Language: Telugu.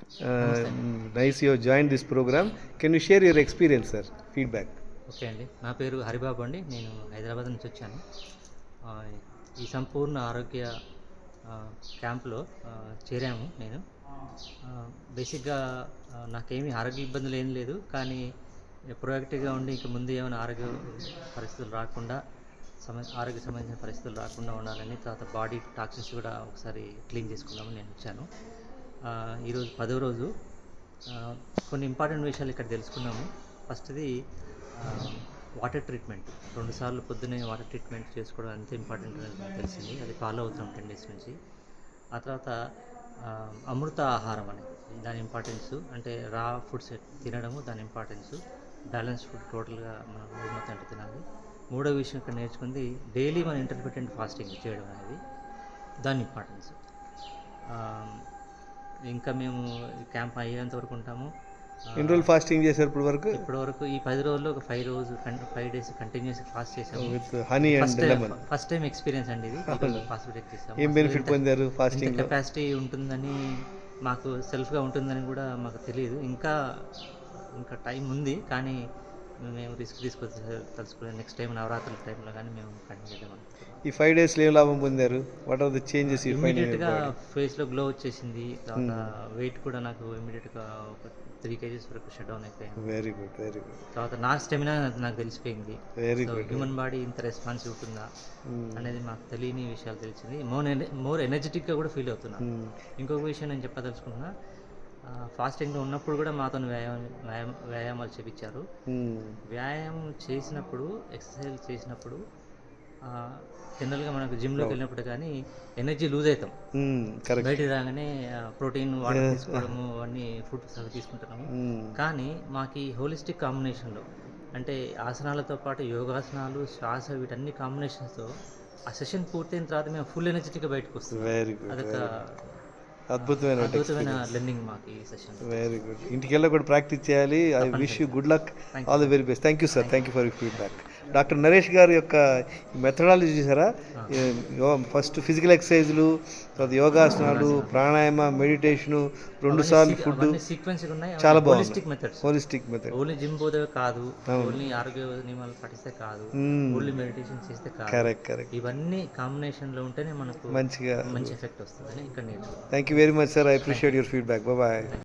నమస్తే అండి. Nice you have joined this program. Can you share your experience, sir? Feedback. Okay అండి. నా పేరు హరిబాబు అండి. నేను హైదరాబాద్ నుంచి వచ్చాను. ఆహ్, ఈ సంపూర్ణ ఆరోగ్య ఆహ్, క్యాంప్‌లో చేరాము నేను. బేసిక్‌గా నాకేమీ ఆరోగ్య ఇబ్బందులు ఏం లేదు. కానీ ప్రొయాక్టివ్‌గా ఉండి ఇంక ముందు ఏమైనా ఆరోగ్య పరిస్థితులు రాకుండా ఆరోగ్య సంబంధించిన పరిస్థితులు రాకుండా ఉండాలని, తర్వాత బాడీ టాక్సిన్స్ కూడా ఒకసారి క్లీన్ చేసుకుందామని నేను వచ్చాను. ఈరోజు 10వ రోజు. కొన్ని ఇంపార్టెంట్ విషయాలు ఇక్కడ తెలుసుకున్నాము. ఫస్ట్‌ది వాటర్ ట్రీట్మెంట్. 2 సార్లు పొద్దున్నే వాటర్ ట్రీట్మెంట్ చేసుకోవడం ఎంత ఇంపార్టెంట్ అని తెలిసింది. అది ఫాలో అవుతున్నాం 10 డేస్ నుంచి. ఆ తర్వాత అమృత ఆహారం అనేది దాని ఇంపార్టెన్సు, అంటే రా ఫుడ్స్ తినడము దాని ఇంపార్టెన్సు, బ్యాలెన్స్ ఫుడ్ టోటల్గా మనం రోజు మొత్తం అంటే తినాలి. మూడో విషయం ఇక్కడ నేర్చుకుంది డైలీ మన ఇంటర్మిటెంట్ ఫాస్టింగ్ చేయడం అనేది దాని ఇంపార్టెన్స్. ఇంకా మేము క్యాంప్ అయ్యేంత వరకు ఉంటాము. ఎన్ని రోజులు ఫాస్టింగ్ చేశారు ఇప్పటి వరకు ఈ 10 రోజుల్లో ఒక 5 డేస్ కంటిన్యూస్ ఫాస్ట్ చేసాము. With honey and lemon. First time experience అండి ఇది. ఫాస్ట్ బ్రేక్ చేసాము. ఏం బెనిఫిట్ పొందారు ఫాస్టింగ్? కెపాసిటీ ఉంటుందని మాకు సెల్ఫ్గా ఉంటుందని కూడా మాకు తెలియదు. ఇంకా టైం ఉంది, కానీ మేము రిస్క్ తీసుకొచ్చి తలుచుకోలేదు. నెక్స్ట్ టైం నవరాత్రుల టైంలో కానీ మేము కంటిన్యూ చేద్దాం. ఈ 5 డేస్లో ఏం లాభం పొందారు? What are the changes you find? ఇమీడియట్గా ఫేస్లో గ్లో వచ్చేసింది. తర్వాత వెయిట్ కూడా నాకు ఇమీడియట్గా ఒక 3 kgs వరకు షట్ డౌన్ అయిపోయింది. Very good, very good. తర్వాత నా స్టెమినా నాకు తెలిసిపోయింది. Very good. హ్యూమన్ బాడీ ఇంత రెస్పాన్సివ్ ఉంటుందా అనేది మాకు తెలియని విషయాలు తెలిసింది. మోర్ ఎనర్జెటిక్గా కూడా ఫీల్ అవుతున్నా. ఇంకొక విషయం నేను చెప్పదలుచుకుంటున్నా. ఫాస్టింగ్లో ఉన్నప్పుడు కూడా మాతో వ్యాయామాలు చేపించారు. వ్యాయామం చేసినప్పుడు, ఎక్సర్సైజ్ చేసినప్పుడు జనరల్గా మనకు జిమ్లోకి వెళ్ళినప్పుడు కానీ ఎనర్జీ లూజ్ అవుతాం. బయటికి రాగానే ప్రోటీన్ వాటర్ తీసుకోవడము అవన్నీ ఫుడ్స్ అవి తీసుకుంటున్నాము. కానీ మాకు ఈ హోలిస్టిక్ కాంబినేషన్లో, అంటే ఆసనాలతో పాటు యోగాసనాలు, శ్వాస, వీటన్ని కాంబినేషన్స్తో ఆ సెషన్ పూర్తయిన తర్వాత మేము ఫుల్ ఎనర్జెటిక్గా బయటకు వస్తాం. Very good. అదొక అద్భుతమైన లెర్నింగ్ మాకు ఈ సెషన్. Very good. ఇంటికి వెళ్ళి కూడా ప్రాక్టీస్ చేయాలి. I wish you good luck, all the very best. Thank you sir, thank you for your feedback. Doctor Naresh గారి యొక్క మెథడాలజీ చూసారా? ఫస్ట్ ఫిజికల్ ఎక్సర్సైజ్లు, తర్వాత యోగాసనాలు, ప్రాణాయామ, మెడిటేషను, 2 సార్లు ఫుడ్, చాలా బాగుంది. Holistic method. ఓన్లీ జిమ్ పోతే కాదు, ఓన్లీ ఆరోగ్య నియమాలు పాటిస్తే కాదు, ఓన్లీ మెడిటేషన్ చేస్తే కాదు. కరెక్ట్. ఇవన్నీ కాంబినేషన్లో ఉంటేనే మనకు మంచి ఎఫెక్ట్ వస్తుంది అని ఇక్కడ నేర్చుకున్నాను. Thank you very much sir. I appreciate your feedback. Bye.